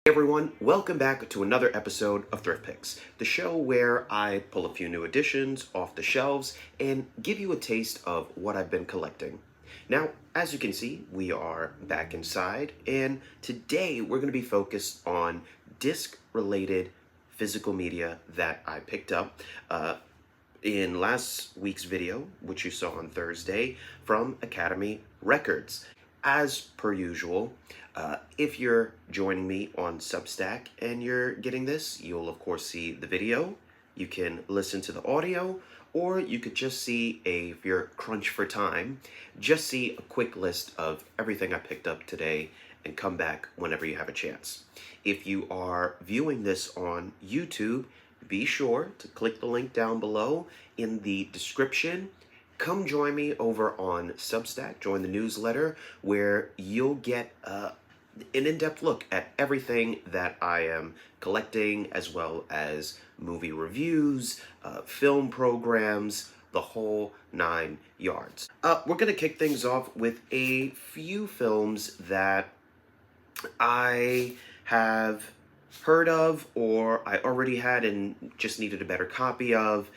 Hey everyone, welcome back to another episode of Thrift Picks, the show where I pull a few new additions off the shelves and give you a taste of what I've been collecting. Now, as you can see, we are back inside, and today we're going to be focused on disc-related physical media that I picked up in last week's video, which you saw on Thursday, from Academy Records. As per usual, if you're joining me on Substack and you're getting this, you'll of course see the video. You can listen to the audio, or you could just see if you're crunched for time, just see a quick list of everything I picked up today and come back whenever you have a chance. If you are viewing this on YouTube, be sure to click the link down below in the description. Come join me over on Substack, join the newsletter, where you'll get an in-depth look at everything that I am collecting, as well as movie reviews, film programs, the whole 9 yards. We're going to kick things off with a few films that I have heard of, or I already had and just needed a better copy of.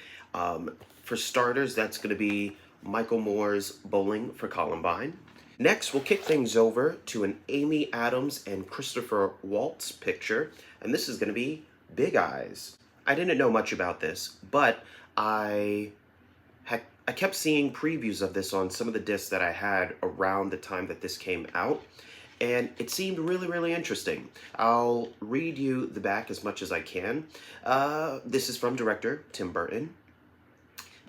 For starters, that's going to be Michael Moore's Bowling for Columbine. Next, we'll kick things over to an Amy Adams and Christopher Waltz picture, and this is going to be Big Eyes. I didn't know much about this, but I kept seeing previews of this on some of the discs that I had around the time that this came out, and it seemed really, really interesting. I'll read you the back as much as I can. This is from director Tim Burton.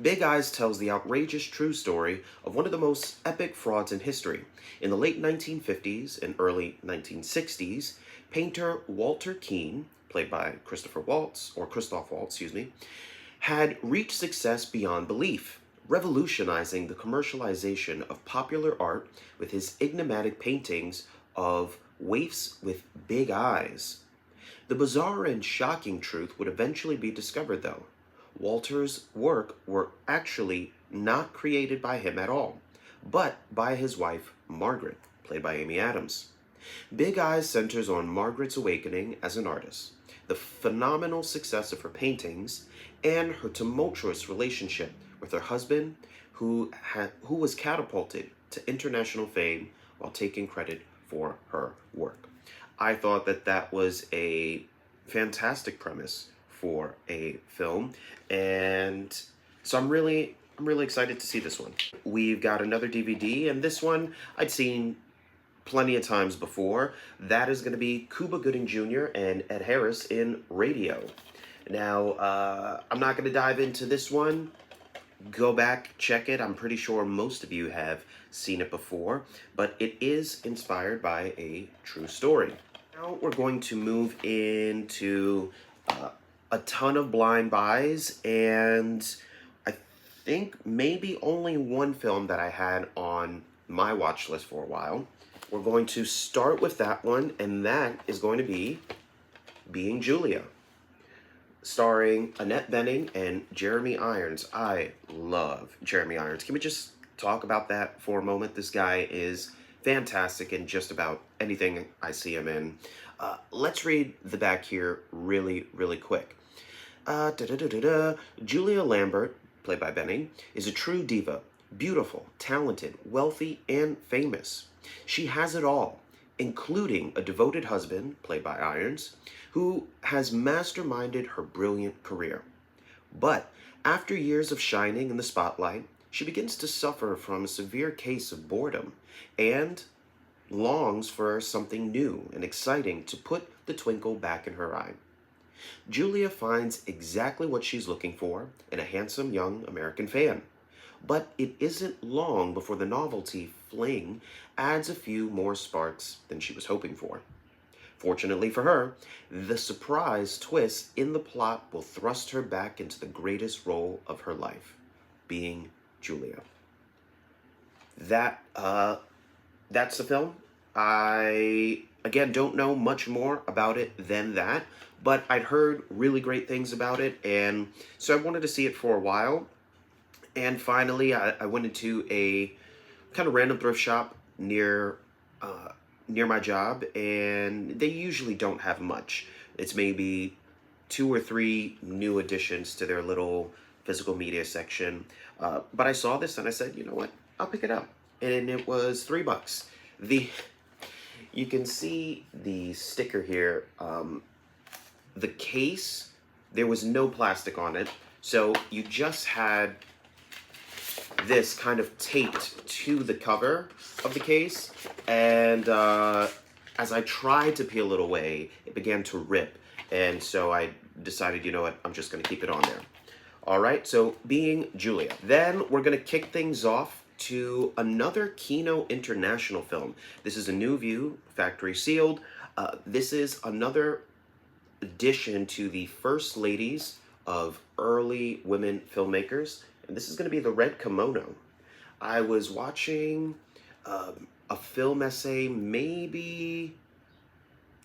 Big Eyes tells the outrageous true story of one of the most epic frauds in history. In the late 1950s and early 1960s, painter Walter Keane, played by Christoph Waltz, had reached success beyond belief, revolutionizing the commercialization of popular art with his enigmatic paintings of waifs with big eyes. The bizarre and shocking truth would eventually be discovered, though. Walter's work were actually not created by him at all, but by his wife, Margaret, played by Amy Adams. Big Eyes centers on Margaret's awakening as an artist, the phenomenal success of her paintings, and her tumultuous relationship with her husband, who was catapulted to international fame while taking credit for her work. I thought that was a fantastic premise for a film, and so I'm really excited to see this one. We've got another DVD, and this one I'd seen plenty of times before. That is going to be Cuba Gooding Jr. and Ed Harris in Radio. Now, I'm not going to dive into this one. Go back, check it. I'm pretty sure most of you have seen it before, but it is inspired by a true story. Now we're going to move into a ton of blind buys, and I think maybe only one film that I had on my watch list for a while. We're going to start with that one, and that is going to be Being Julia, starring Annette Bening and Jeremy Irons. I love Jeremy Irons. Can we just talk about that for a moment? This guy is fantastic in just about anything I see him in. Let's read the back here really, really quick. Julia Lambert, played by Bening, is a true diva, beautiful, talented, wealthy, and famous. She has it all, including a devoted husband, played by Irons, who has masterminded her brilliant career. But after years of shining in the spotlight, she begins to suffer from a severe case of boredom and longs for something new and exciting to put the twinkle back in her eye. Julia finds exactly what she's looking for in a handsome young American fan. But it isn't long before the novelty fling adds a few more sparks than she was hoping for. Fortunately for her, the surprise twist in the plot will thrust her back into the greatest role of her life, being Julia. That's the film. I, again, don't know much more about it than that, but I'd heard really great things about it, and so I wanted to see it for a while. And finally, I went into a kind of random thrift shop near near my job, and they usually don't have much. It's maybe 2 or 3 new additions to their little physical media section. But I saw this and I said, you know what? I'll pick it up. And it was $3. The You can see the sticker here. The case, there was no plastic on it, so you just had this kind of taped to the cover of the case, and as I tried to peel it away, it began to rip, and so I decided, you know what, I'm just going to keep it on there. All right, so being Julia. Then we're going to kick things off to another Kino International film. This is a new view, factory sealed. This is another addition to the first ladies of early women filmmakers, and this is going to be The Red Kimono. I was watching a film essay maybe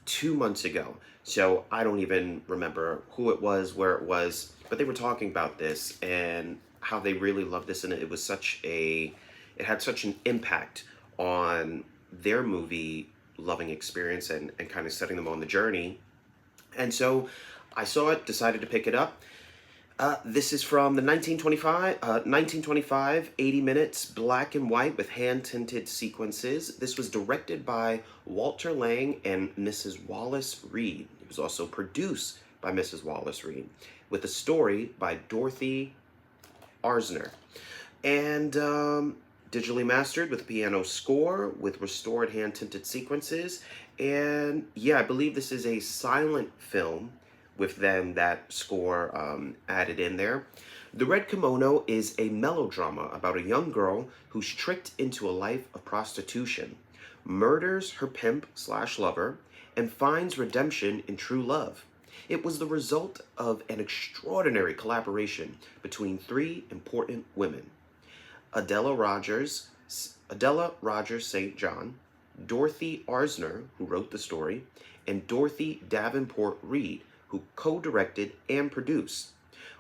2 months ago, so I don't even remember who it was, where it was, but they were talking about this and how they really loved this, and it had such an impact on their movie loving experience and kind of setting them on the journey. And so I saw it, decided to pick it up. This is from the 1925, 80 minutes, black and white with hand-tinted sequences. This was directed by Walter Lang and Mrs. Wallace Reed. It was also produced by Mrs. Wallace Reed, with a story by Dorothy Arzner. And digitally mastered with a piano score, with restored hand-tinted sequences. And yeah, I believe this is a silent film with then that score added in there. The Red Kimono is a melodrama about a young girl who's tricked into a life of prostitution, murders her pimp/lover, and finds redemption in true love. It was the result of an extraordinary collaboration between 3 important women: Adela Rogers St. John, Dorothy Arzner, who wrote the story, and Dorothy Davenport Reed, who co-directed and produced.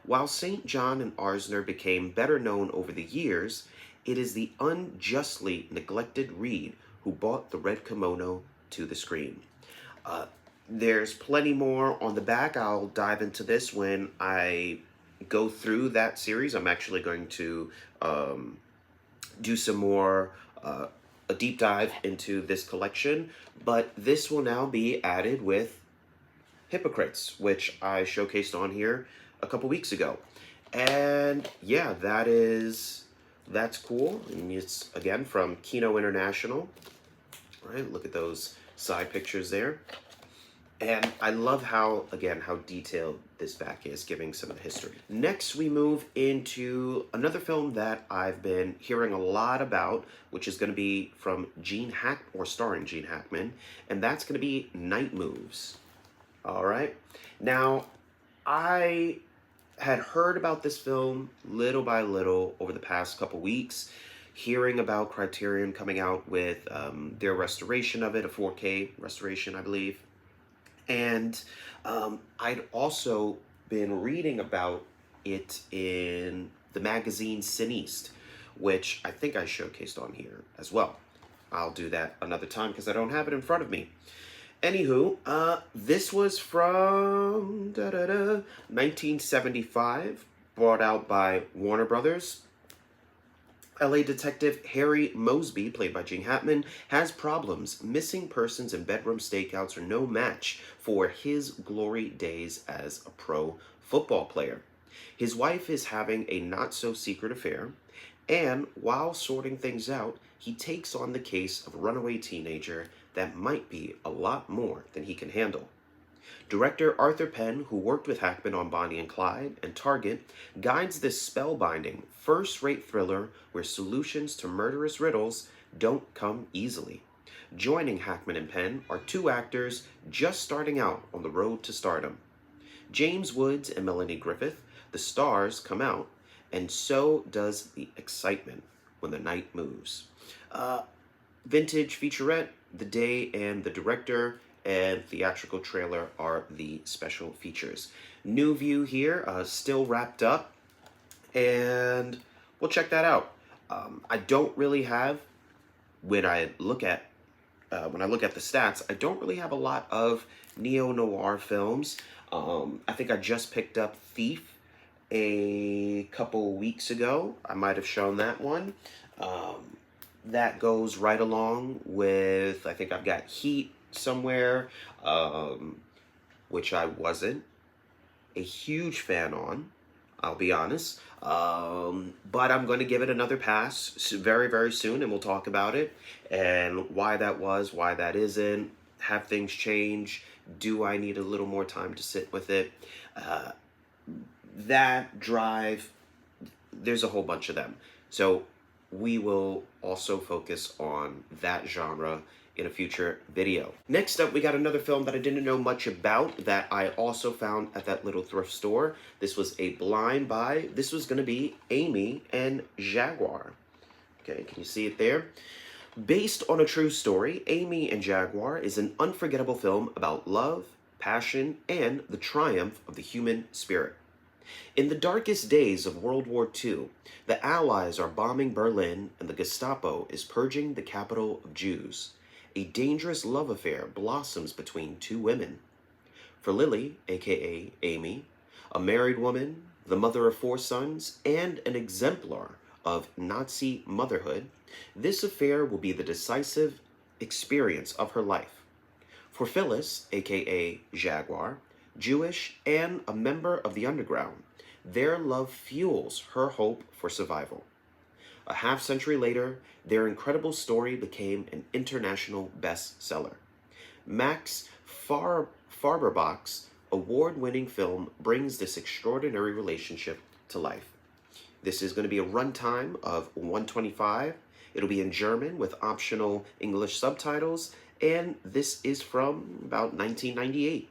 While St. John and Arzner became better known over the years, it is the unjustly neglected Reed who brought The Red Kimono to the screen. There's plenty more on the back. I'll dive into this when I go through that series. I'm actually going to do some more, a deep dive into this collection, but this will now be added with Hypocrites, which I showcased on here a couple weeks ago. And yeah, that's cool. And it's, again, from Kino International. All right, look at those side pictures there. And I love how detailed this back is, giving some of the history. Next, we move into another film that I've been hearing a lot about, which is going to be from starring Gene Hackman, and that's going to be Night Moves. All right. Now, I had heard about this film little by little over the past couple weeks, hearing about Criterion coming out with their restoration of it, a 4K restoration, I believe. And I'd also been reading about it in the magazine Cineast, which I think I showcased on here as well. I'll do that another time because I don't have it in front of me. Anywho, this was from 1975, brought out by Warner Brothers. LA detective Harry Mosby, played by Gene Hackman, has problems. Missing persons and bedroom stakeouts are no match for his glory days as a pro football player. His wife is having a not-so-secret affair, and while sorting things out, he takes on the case of a runaway teenager that might be a lot more than he can handle. Director Arthur Penn, who worked with Hackman on Bonnie and Clyde and Target, guides this spellbinding, first-rate thriller where solutions to murderous riddles don't come easily. Joining Hackman and Penn are 2 actors just starting out on the road to stardom. James Woods and Melanie Griffith, the stars, come out, and so does the excitement when the night moves. Vintage featurette, the day and the director, and theatrical trailer are the special features. New view here, still wrapped up, and we'll check that out. I don't really have, when I look at when I look at the stats, I don't really have a lot of neo-noir films. I think I just picked up Thief a couple weeks ago. I might have shown that one. That goes right along with, I think I've got Heat somewhere, which I wasn't a huge fan on, I'll be honest. But I'm going to give it another pass very, very soon, and we'll talk about it and why that was, why that isn't. Have things change? Do I need a little more time to sit with it? That Drive, there's a whole bunch of them. So we will also focus on that genre in a future video. Next up, we got another film that I didn't know much about that I also found at that little thrift store. This was a blind buy. This was going to be Amy and Jaguar. Okay, can you see it there? Based on a true story, Amy and Jaguar is an unforgettable film about love, passion, and the triumph of the human spirit. In the darkest days of World War II, the Allies are bombing Berlin and the Gestapo is purging the capital of Jews. A dangerous love affair blossoms between two women. For Lily, aka Amy, a married woman, the mother of 4 sons, and an exemplar of Nazi motherhood, this affair will be the decisive experience of her life. For Phyllis, aka Jaguar, Jewish and a member of the underground, their love fuels her hope for survival. A half-century later, their incredible story became an international bestseller. Max Farberbach's award-winning film brings this extraordinary relationship to life. This is going to be a runtime of 125. It'll be in German with optional English subtitles, and this is from about 1998.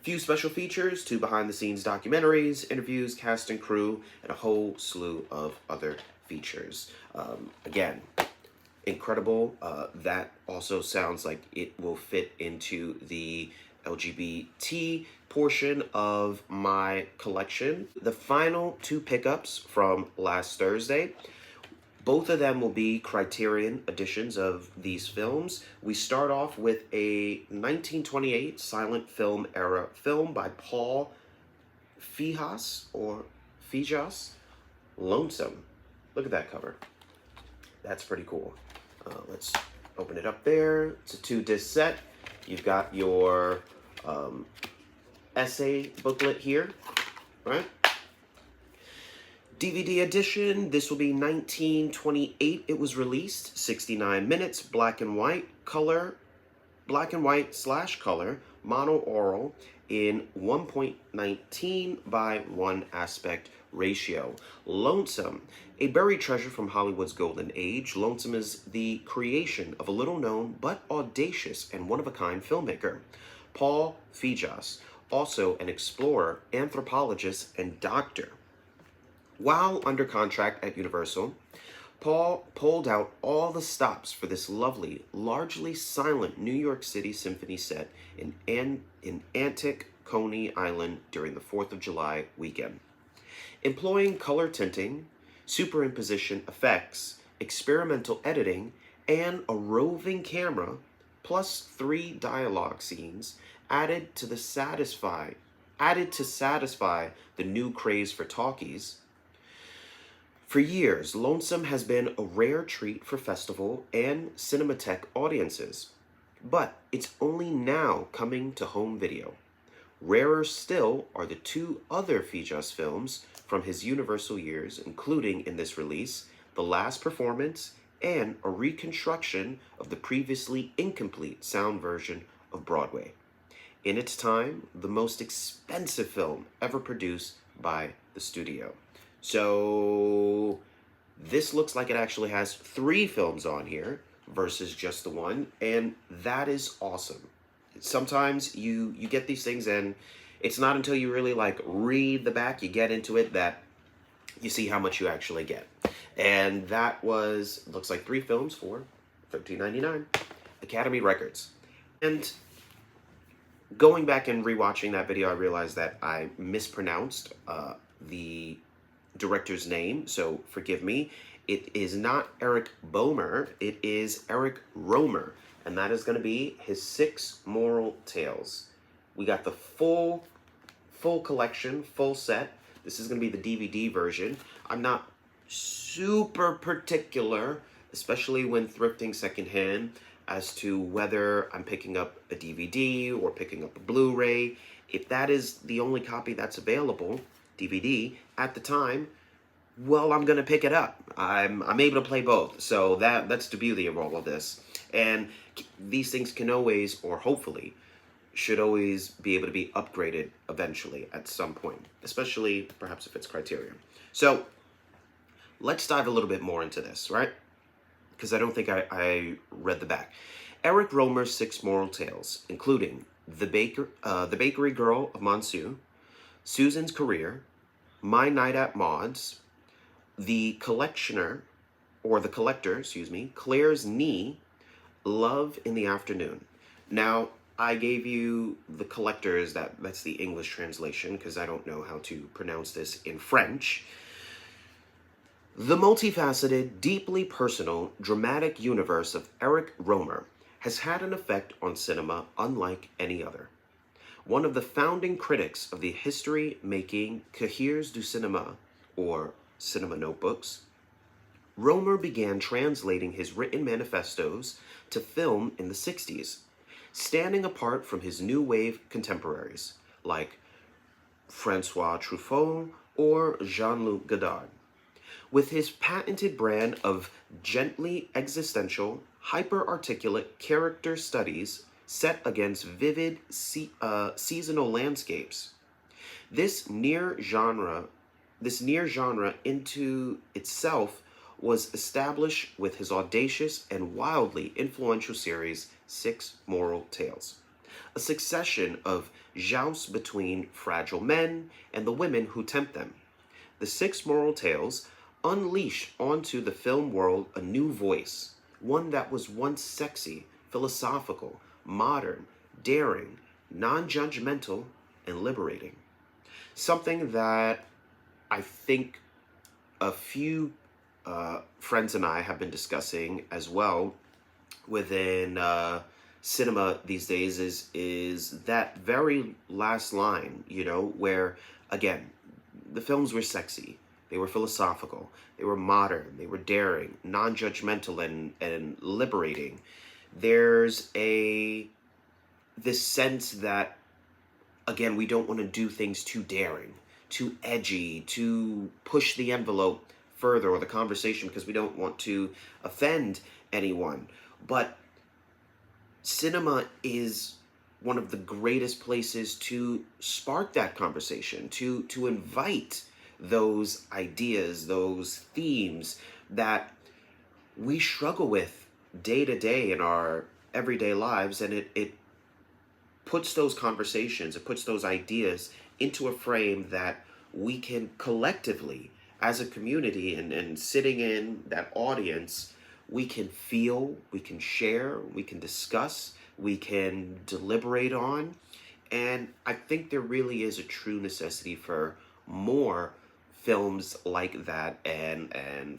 Few special features, 2 behind-the-scenes documentaries, interviews, cast and crew, and a whole slew of other features. Again, incredible. That also sounds like it will fit into the LGBT portion of my collection. The final 2 pickups from last Thursday, both of them will be Criterion editions of these films. We start off with a 1928 silent film era film by Paul Fijas, Lonesome. Look at that cover. That's pretty cool. Let's open it up there. It's a 2-disc set. You've got your essay booklet here, right? DVD edition, this will be 1928. It was released, 69 minutes, black and white /color, mono-oral in 1.19 by 1 aspect ratio. Lonesome, a buried treasure from Hollywood's golden age. Lonesome is the creation of a little-known but audacious and one-of-a-kind filmmaker, Paul Fijas, also an explorer, anthropologist, and doctor. While under contract at Universal, Paul pulled out all the stops for this lovely, largely silent New York City symphony set in Antic Coney Island during the 4th of July weekend. Employing color tinting, superimposition effects, experimental editing, and a roving camera, plus 3 dialogue scenes added to satisfy the new craze for talkies. For years, Lonesome has been a rare treat for festival and Cinematheque audiences, but it's only now coming to home video. Rarer still are the 2 other Fijas films from his Universal years, including in this release, The Last Performance and a reconstruction of the previously incomplete sound version of Broadway. In its time, the most expensive film ever produced by the studio. So this looks like it actually has 3 films on here versus just the 1, and that is awesome. Sometimes you get these things and it's not until you really like read the back, you get into it, that you see how much you actually get. And that was, looks like 3 films for $13.99, Academy Records. And going back and rewatching that video, I realized that I mispronounced the director's name, so forgive me. It is not Eric Bomer, it is Eric Romer. and that is going to be his 6 Moral Tales. We got the full collection, full set. This is going to be the DVD version. I'm not super particular, especially when thrifting secondhand, as to whether I'm picking up a DVD or picking up a Blu-ray. If that is the only copy that's available, DVD, at the time, well, I'm gonna pick it up. I'm able to play both, so that's the beauty of all of this. And these things can always, or hopefully, should always be able to be upgraded eventually at some point, especially perhaps if it's Criterion. So let's dive a little bit more into this, right? Because I don't think I read the back. Eric Rohmer's 6 Moral Tales, including the Bakery Girl of Monsu, Susan's Career, My Night at Maud's, The Collector, Claire's Knee, Love in the Afternoon. Now, I gave you the Collectors, that's the English translation, because I don't know how to pronounce this in French. The multifaceted, deeply personal, dramatic universe of Eric Rohmer has had an effect on cinema unlike any other. One of the founding critics of the history-making Cahiers du Cinéma, or Cinema Notebooks, Rohmer began translating his written manifestos to film in the 60s, standing apart from his new wave contemporaries, like François Truffaut or Jean-Luc Godard. With his patented brand of gently existential, hyper-articulate character studies set against vivid seasonal landscapes, this near genre into itself was established with his audacious and wildly influential series 6 Moral Tales, a succession of jousts between fragile men and the women who tempt them. The 6 Moral Tales unleashed onto the film world a new voice, one that was once sexy, philosophical, modern, daring, non-judgmental, and liberating. Something that I think a few friends and I have been discussing as well within cinema these days is that very last line, where, again, the films were sexy, they were philosophical, they were modern, they were daring, non-judgmental, and liberating. There's this sense that, again, we don't want to do things too daring, too edgy, to push the envelope further or the conversation because we don't want to offend anyone. But cinema is one of the greatest places to spark that conversation, to invite those ideas, those themes that we struggle with day to day in our everyday lives, and it puts those conversations, it puts those ideas into a frame that we can collectively, as a community and sitting in that audience, we can feel, we can share, we can discuss, we can deliberate on. And I think there really is a true necessity for more films like that and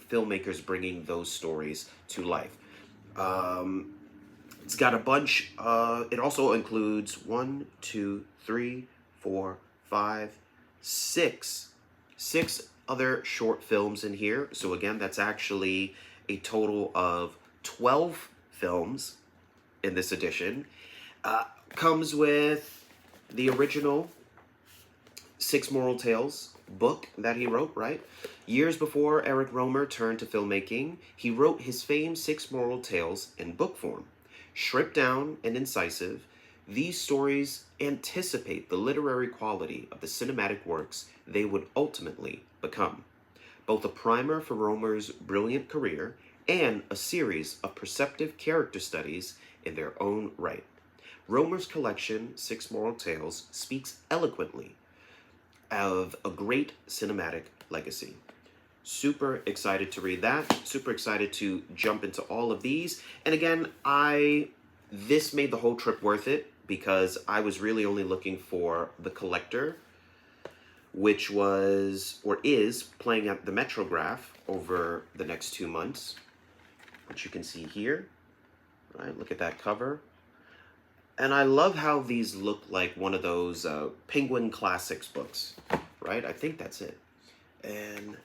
filmmakers bringing those stories to life. It's got a bunch, it also includes 1, 2, 3, 4, 5, 6 other short films in here. So again, that's actually a total of 12 films in this edition. Comes with the original 6 Moral Tales book that he wrote, right? Years before Eric Rohmer turned to filmmaking, he wrote his famed 6 Moral Tales in book form. Stripped down and incisive, these stories anticipate the literary quality of the cinematic works they would ultimately become, both a primer for Rohmer's brilliant career and a series of perceptive character studies in their own right. Rohmer's collection, 6 Moral Tales, speaks eloquently of a great cinematic legacy. Super excited to read that. Super excited to jump into all of these. And again, this made the whole trip worth it because I was really only looking for the Collector, which was, or is, playing at the Metrograph over the next 2 months, which you can see here. Right, look at that cover. And I love how these look like one of those Penguin Classics books, right? I think that's it. And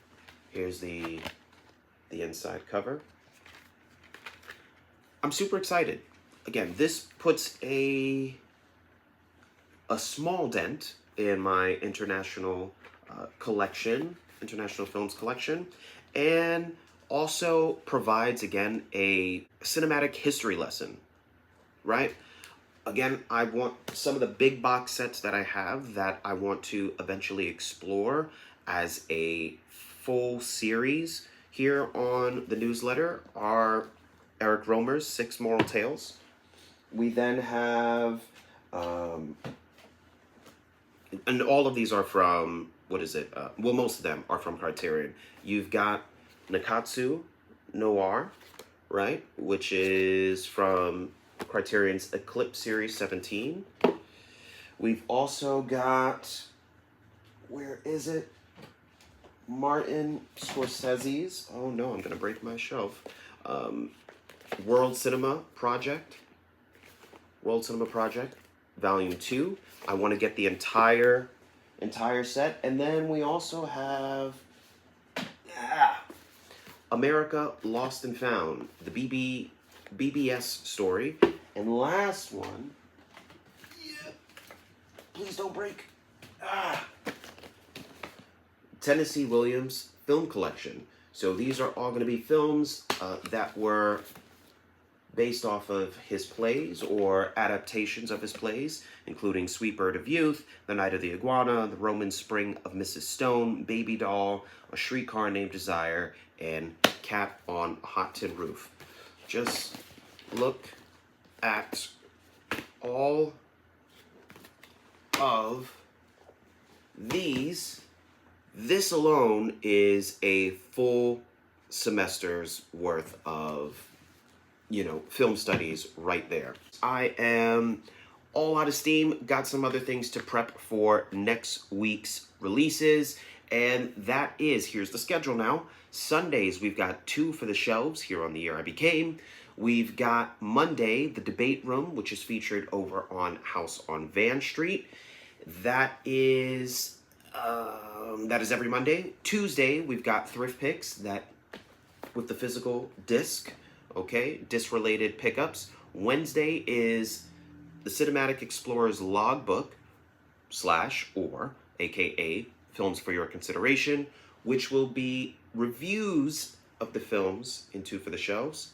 here's the inside cover. I'm super excited. Again, this puts a small dent in my international international films collection, and also provides, again, a cinematic history lesson, right? Again, I want some of the big box sets that I have that I want to eventually explore as a full series here on the newsletter are Eric Romer's 6 Moral Tales. We then have, and all of these are from, what is it? Well, most of them are from Criterion. You've got Nakatsu Noir, right? Which is from Criterion's Eclipse Series 17. We've also got, where is it? Martin Scorsese's, oh no, I'm gonna break my shelf. World Cinema Project, Volume 2. I want to get the entire set. And then we also have America Lost and Found, the BBS story. And last one, please don't break. Tennessee Williams Film Collection. So these are all going to be films that were based off of his plays or adaptations of his plays, including Sweet Bird of Youth, The Night of the Iguana, The Roman Spring of Mrs. Stone, Baby Doll, A Streetcar Named Desire, and Cat on a Hot Tin Roof. Just look at all of these. This alone is a full semester's worth of, film studies right there. I am all out of steam. Got some other things to prep for next week's releases. And that is, here's the schedule now. Sundays, we've got 2 for the shelves here on The Year I Became. We've got Monday, The Debate Room, which is featured over on House on Van Street. That is every Monday. Tuesday, we've got Thrift Picks, that with the physical disc, okay, disc-related pickups. Wednesday is the Cinematic Explorer's Logbook / aka Films for Your Consideration, which will be reviews of the films in 2 for the Shelves.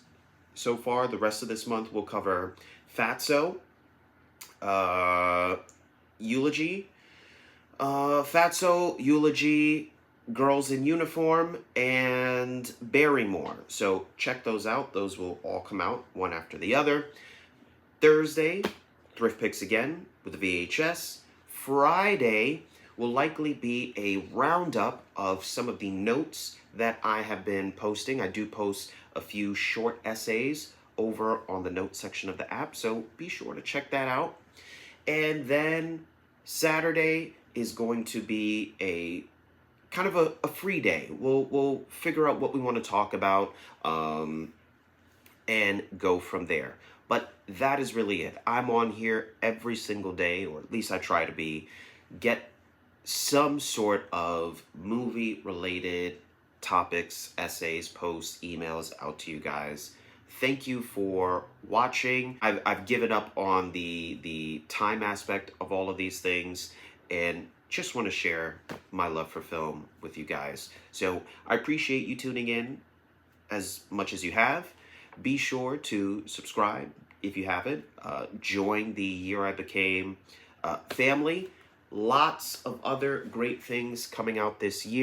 So far, the rest of this month will cover Fatso, Eulogy, Fatso, Eulogy, Girls in Uniform, and Barrymore. So check those out. Those will all come out one after the other. Thursday, Thrift Picks again with the VHS. Friday will likely be a roundup of some of the notes that I have been posting. I do post a few short essays over on the notes section of the app, so be sure to check that out. And then Saturday is going to be a kind of a free day. We'll figure out what we want to talk about and go from there. But that is really it. I'm on here every single day, or at least I try to be, get some sort of movie-related topics, essays, posts, emails out to you guys. Thank you for watching. I've given up on the time aspect of all of these things, and just want to share my love for film with you guys. So I appreciate you tuning in as much as you have. Be sure to subscribe if you haven't. Join the Year I Became family. Lots of other great things coming out this year.